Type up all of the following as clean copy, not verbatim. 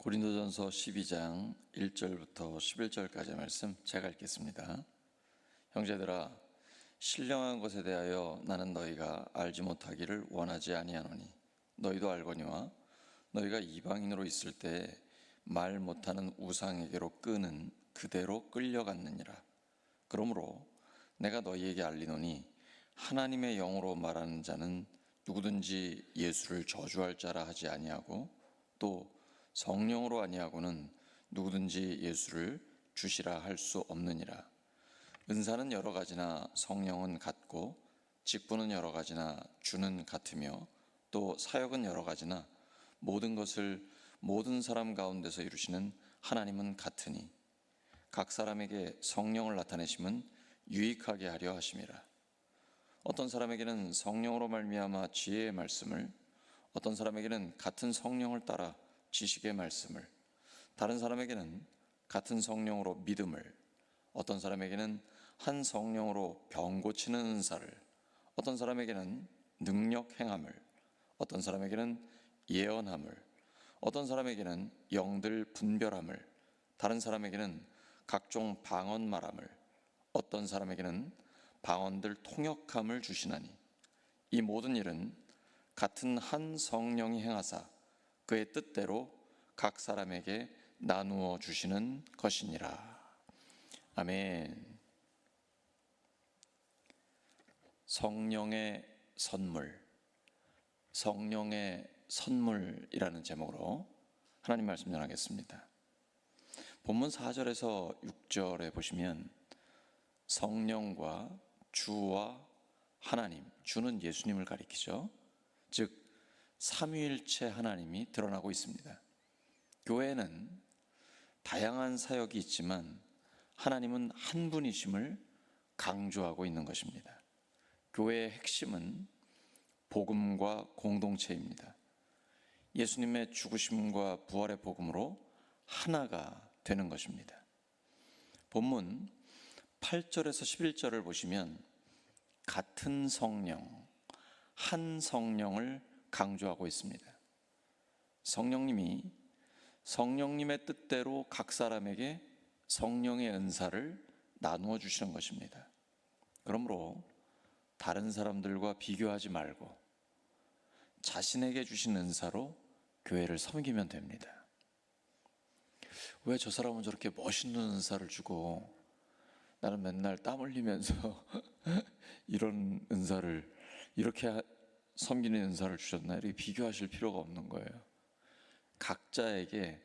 고린도전서 12장 1절부터 11절까지의 말씀 제가 읽겠습니다. 형제들아, 신령한 것에 대하여 나는 너희가 알지 못하기를 원하지 아니하노니 너희도 알거니와 너희가 이방인으로 있을 때 말 못하는 우상에게로 끄는 그대로 끌려갔느니라. 그러므로 내가 너희에게 알리노니 하나님의 영으로 말하는 자는 누구든지 예수를 저주할 자라 하지 아니하고 또 성령으로 아니하고는 누구든지 예수를 주시라 할 수 없느니라. 은사는 여러 가지나 성령은 같고 직분은 여러 가지나 주는 같으며 또 사역은 여러 가지나 모든 것을 모든 사람 가운데서 이루시는 하나님은 같으니 각 사람에게 성령을 나타내심은 유익하게 하려 하심이라. 어떤 사람에게는 성령으로 말미암아 지혜의 말씀을, 어떤 사람에게는 같은 성령을 따라 지식의 말씀을, 다른 사람에게는 같은 성령으로 믿음을, 어떤 사람에게는 한 성령으로 병 고치는 은사를, 어떤 사람에게는 능력 행함을, 어떤 사람에게는 예언함을, 어떤 사람에게는 영들 분별함을, 다른 사람에게는 각종 방언 말함을, 어떤 사람에게는 방언들 통역함을 주시나니 이 모든 일은 같은 한 성령이 행하사 그의 뜻대로 각 사람에게 나누어 주시는 것이니라. 아멘. 성령의 선물, 성령의 선물이라는 제목으로 하나님 말씀 전하겠습니다. 본문 4절에서 6절에 보시면 성령과 주와 하나님, 주는 예수님을 가리키죠. 즉 삼위일체 하나님이 드러나고 있습니다. 교회는 다양한 사역이 있지만 하나님은 한 분이심을 강조하고 있는 것입니다. 교회의 핵심은 복음과 공동체입니다. 예수님의 죽으심과 부활의 복음으로 하나가 되는 것입니다. 본문 8절에서 11절을 보시면 같은 성령, 한 성령을 강조하고 있습니다. 성령님이 성령님의 뜻대로 각 사람에게 성령의 은사를 나누어 주시는 것입니다. 그러므로 다른 사람들과 비교하지 말고 자신에게 주신 은사로 교회를 섬기면 됩니다. 왜 저 사람은 저렇게 멋있는 은사를 주고 나는 맨날 땀 흘리면서 이런 은사를, 이렇게 섬기는 은사를 주셨나? 이렇게 비교하실 필요가 없는 거예요. 각자에게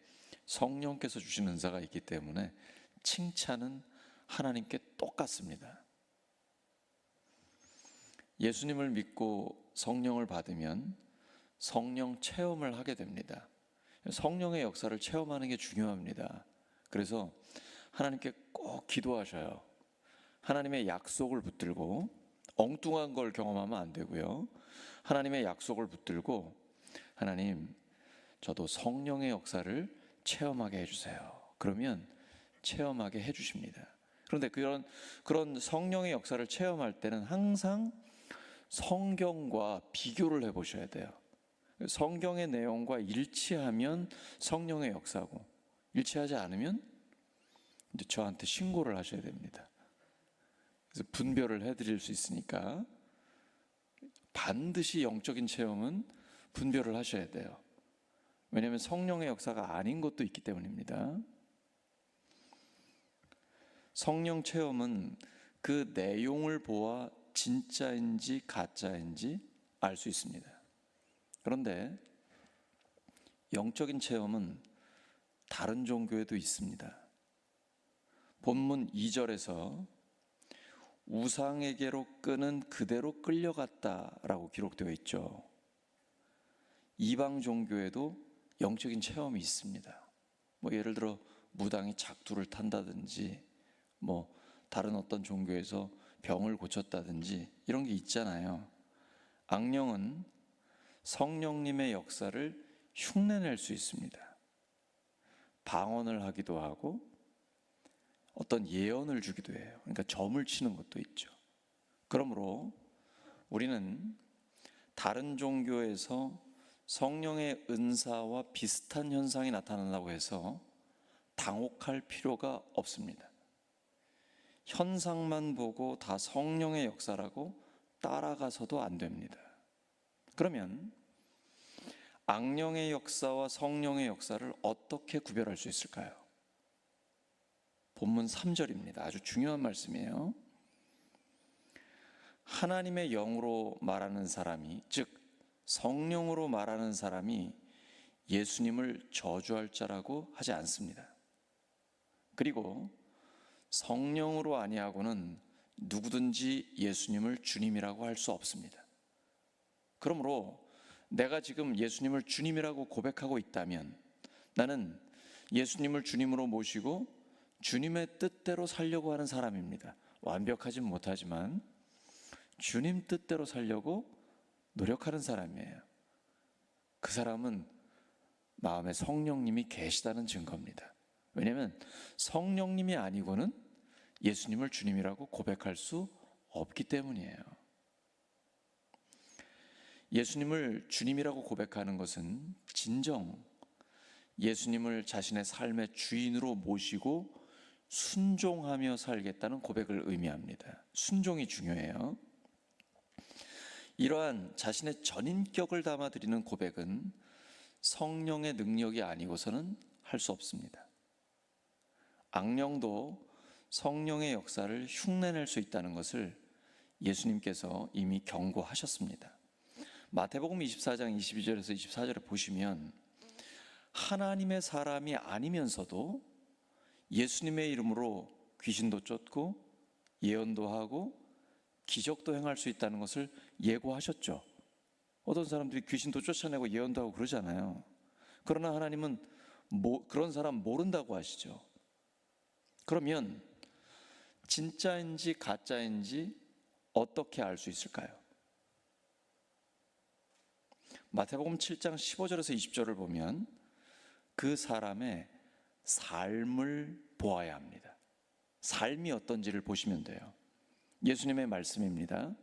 성령께서 주신 은사가 있기 때문에 칭찬은 하나님께 똑같습니다. 예수님을 믿고 성령을 받으면 성령 체험을 하게 됩니다. 성령의 역사를 체험하는 게 중요합니다. 그래서 하나님께 꼭 기도하셔요. 하나님의 약속을 붙들고, 엉뚱한 걸 경험하면 안 되고요. 하나님의 약속을 붙들고, 하나님, 저도 성령의 역사를 체험하게 해주세요. 그러면 체험하게 해주십니다. 그런데 그런 성령의 역사를 체험할 때는 항상 성경과 비교를 해보셔야 돼요. 성경의 내용과 일치하면 성령의 역사고, 일치하지 않으면 이제 저한테 신고를 하셔야 됩니다. 그래서 분별을 해드릴 수 있으니까 반드시 영적인 체험은 분별을 하셔야 돼요. 왜냐하면 성령의 역사가 아닌 것도 있기 때문입니다. 성령 체험은 그 내용을 보아 진짜인지 가짜인지 알 수 있습니다. 그런데 영적인 체험은 다른 종교에도 있습니다. 본문 2절에서 우상에게로 끄는 그대로 끌려갔다라고 기록되어 있죠. 이방 종교에도 영적인 체험이 있습니다. 예를 들어 무당이 작두를 탄다든지, 다른 어떤 종교에서 병을 고쳤다든지 이런 게 있잖아요. 악령은 성령님의 역사를 흉내낼 수 있습니다. 방언을 하기도 하고 어떤 예언을 주기도 해요. 그러니까 점을 치는 것도 있죠. 그러므로 우리는 다른 종교에서 성령의 은사와 비슷한 현상이 나타난다고 해서 당혹할 필요가 없습니다. 현상만 보고 다 성령의 역사라고 따라가서도 안 됩니다. 그러면 악령의 역사와 성령의 역사를 어떻게 구별할 수 있을까요? 본문 3절입니다. 아주 중요한 말씀이에요. 하나님의 영으로 말하는 사람이, 즉 성령으로 말하는 사람이 예수님을 저주할 자라고 하지 않습니다. 그리고 성령으로 아니하고는 누구든지 예수님을 주님이라고 할 수 없습니다. 그러므로 내가 지금 예수님을 주님이라고 고백하고 있다면 나는 예수님을 주님으로 모시고 주님의 뜻대로 살려고 하는 사람입니다. 완벽하진 못하지만 주님 뜻대로 살려고 노력하는 사람이에요. 그 사람은 마음에 성령님이 계시다는 증거입니다. 왜냐하면 성령님이 아니고는 예수님을 주님이라고 고백할 수 없기 때문이에요. 예수님을 주님이라고 고백하는 것은 진정 예수님을 자신의 삶의 주인으로 모시고 순종하며 살겠다는 고백을 의미합니다. 순종이 중요해요. 이러한 자신의 전인격을 담아드리는 고백은 성령의 능력이 아니고서는 할 수 없습니다. 악령도 성령의 역사를 흉내낼 수 있다는 것을 예수님께서 이미 경고하셨습니다. 마태복음 24장 22절에서 24절에 보시면 하나님의 사람이 아니면서도 예수님의 이름으로 귀신도 쫓고 예언도 하고 기적도 행할 수 있다는 것을 예고하셨죠. 어떤 사람들이 귀신도 쫓아내고 예언도 하고 그러잖아요. 그러나 하나님은 그런 사람 모른다고 하시죠. 그러면 진짜인지 가짜인지 어떻게 알 수 있을까요? 마태복음 7장 15절에서 20절을 보면 그 사람의 삶을 보아야 합니다. 삶이 어떤지를 보시면 돼요. 예수님의 말씀입니다.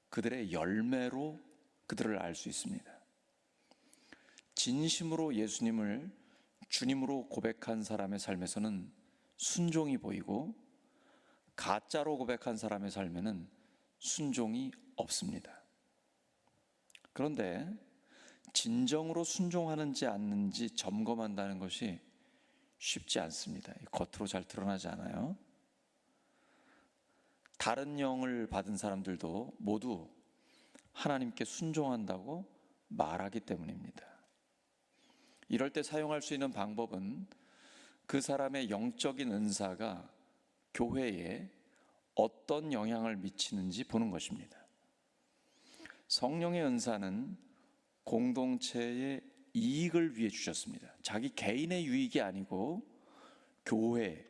그들의 열매로 그들을 알 수 있습니다. 진심으로 예수님을 주님으로 고백한 사람의 삶에서는 순종이 보이고 가짜로 고백한 사람의 삶에는 순종이 없습니다. 그런데 진정으로 순종하는지 않는지 점검한다는 것이 쉽지 않습니다. 겉으로 잘 드러나지 않아요. 다른 영을 받은 사람들도 모두 하나님께 순종한다고 말하기 때문입니다. 이럴 때 사용할 수 있는 방법은 그 사람의 영적인 은사가 교회에 어떤 영향을 미치는지 보는 것입니다. 성령의 은사는 공동체의 이익을 위해 주셨습니다. 자기 개인의 유익이 아니고 교회,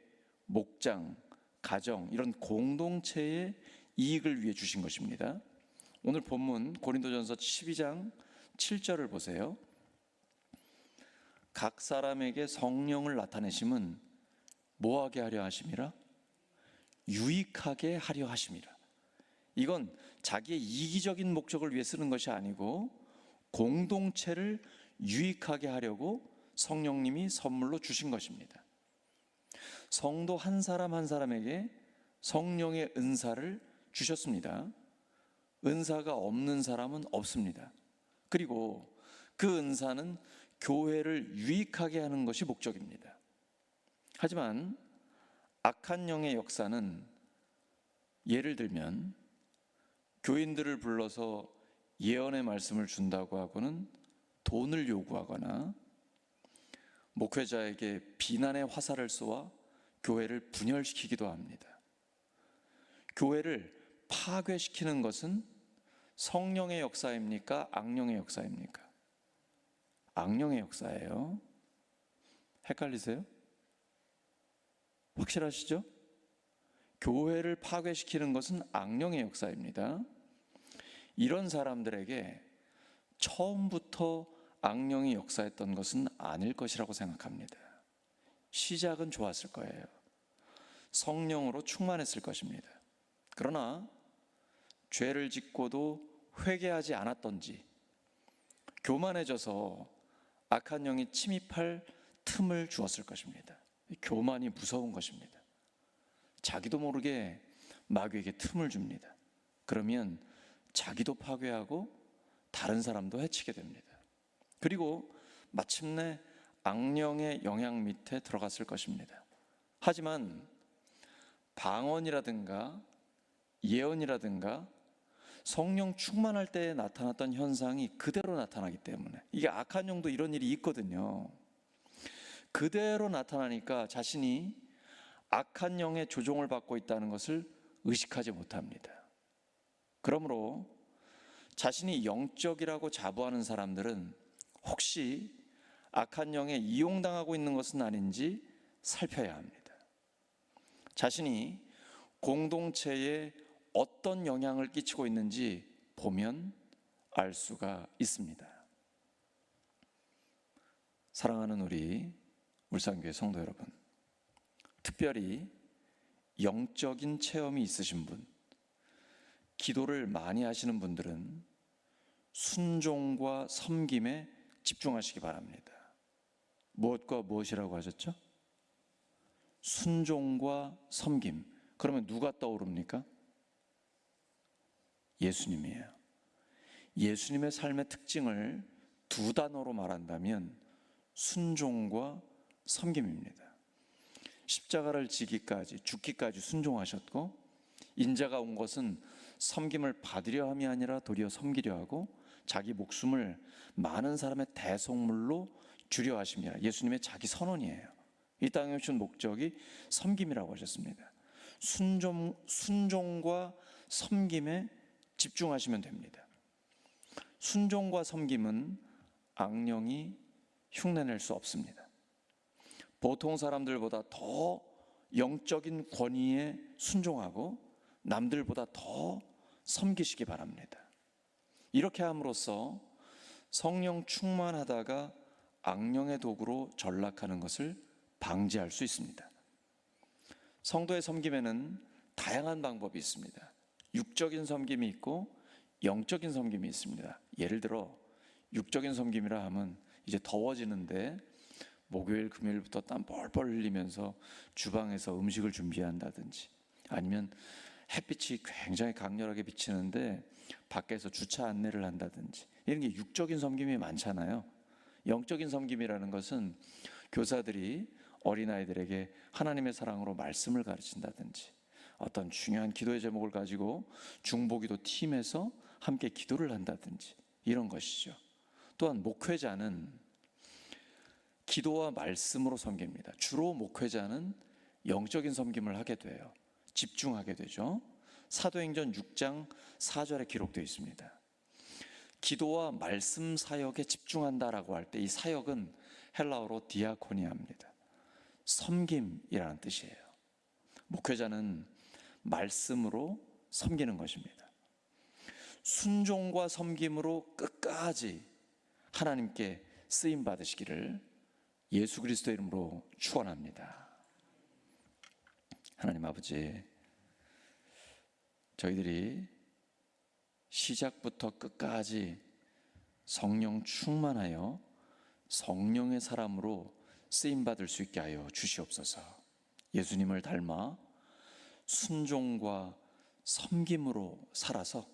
목장, 가정 이런 공동체의 이익을 위해 주신 것입니다. 오늘 본문 고린도전서 12장 7절을 보세요. 각 사람에게 성령을 나타내심은 뭐하게 하려 하심이라? 유익하게 하려 하심이라. 이건 자기의 이기적인 목적을 위해 쓰는 것이 아니고 공동체를 유익하게 하려고 성령님이 선물로 주신 것입니다. 성도 한 사람 한 사람에게 성령의 은사를 주셨습니다. 은사가 없는 사람은 없습니다. 그리고 그 은사는 교회를 유익하게 하는 것이 목적입니다. 하지만 악한 영의 역사는 예를 들면 교인들을 불러서 예언의 말씀을 준다고 하고는 돈을 요구하거나 목회자에게 비난의 화살을 쏘아 교회를 분열시키기도 합니다. 교회를 파괴시키는 것은 성령의 역사입니까? 악령의 역사입니까? 악령의 역사예요. 헷갈리세요? 확실하시죠? 교회를 파괴시키는 것은 악령의 역사입니다. 이런 사람들에게 처음부터 악령이 역사했던 것은 아닐 것이라고 생각합니다. 시작은 좋았을 거예요. 성령으로 충만했을 것입니다. 그러나 죄를 짓고도 회개하지 않았던지 교만해져서 악한 영이 침입할 틈을 주었을 것입니다. 교만이 무서운 것입니다. 자기도 모르게 마귀에게 틈을 줍니다. 그러면 자기도 파괴하고 다른 사람도 해치게 됩니다. 그리고 마침내 악령의 영향 밑에 들어갔을 것입니다. 하지만 방언이라든가 예언이라든가 성령 충만할 때 나타났던 현상이 그대로 나타나기 때문에, 이게 악한 영도 이런 일이 있거든요. 그대로 나타나니까 자신이 악한 영의 조종을 받고 있다는 것을 의식하지 못합니다. 그러므로 자신이 영적이라고 자부하는 사람들은 혹시 악한 영에 이용당하고 있는 것은 아닌지 살펴야 합니다. 자신이 공동체에 어떤 영향을 끼치고 있는지 보면 알 수가 있습니다. 사랑하는 우리 울산교회 성도 여러분, 특별히 영적인 체험이 있으신 분, 기도를 많이 하시는 분들은 순종과 섬김에 집중하시기 바랍니다. 무엇과 무엇이라고 하셨죠? 순종과 섬김. 그러면 누가 떠오릅니까? 예수님이에요. 예수님의 삶의 특징을 두 단어로 말한다면 순종과 섬김입니다. 십자가를 지기까지, 죽기까지 순종하셨고, 인자가 온 것은 섬김을 받으려 함이 아니라 도리어 섬기려 하고 자기 목숨을 많은 사람의 대속물로 주려 하십니다. 예수님의 자기 선언이에요. 이 땅에 오신 목적이 섬김이라고 하셨습니다. 순종과 섬김에 집중하시면 됩니다. 순종과 섬김은 악령이 흉내낼 수 없습니다. 보통 사람들보다 더 영적인 권위에 순종하고 남들보다 더 섬기시기 바랍니다. 이렇게 함으로써 성령 충만하다가 악령의 도구로 전락하는 것을 방지할 수 있습니다. 성도의 섬김에는 다양한 방법이 있습니다. 육적인 섬김이 있고 영적인 섬김이 있습니다. 예를 들어 육적인 섬김이라 하면 이제 더워지는데 목요일 금요일부터 땀 뻘뻘 흘리면서 주방에서 음식을 준비한다든지, 아니면 햇빛이 굉장히 강렬하게 비치는데 밖에서 주차 안내를 한다든지, 이런 게 육적인 섬김이 많잖아요. 영적인 섬김이라는 것은 교사들이 어린아이들에게 하나님의 사랑으로 말씀을 가르친다든지, 어떤 중요한 기도의 제목을 가지고 중보기도 팀에서 함께 기도를 한다든지, 이런 것이죠. 또한 목회자는 기도와 말씀으로 섬깁니다. 주로 목회자는 영적인 섬김을 하게 돼요. 집중하게 되죠. 사도행전 6장 4절에 기록되어 있습니다. 기도와 말씀 사역에 집중한다라고 할 때 이 사역은 헬라어로 디아코니아입니다. 섬김이라는 뜻이에요. 목회자는 말씀으로 섬기는 것입니다. 순종과 섬김으로 끝까지 하나님께 쓰임 받으시기를 예수 그리스도의 이름으로 축원합니다. 하나님 아버지, 저희들이 시작부터 끝까지 성령 충만하여 성령의 사람으로 쓰임받을 수 있게 하여 주시옵소서. 예수님을 닮아 순종과 섬김으로 살아서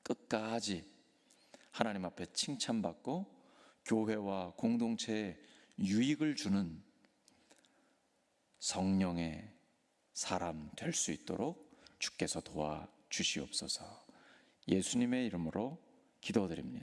끝까지 하나님 앞에 칭찬받고 교회와 공동체에 유익을 주는 성령의 사람 될 수 있도록 주께서 도와주시옵소서. 예수님의 이름으로 기도드립니다.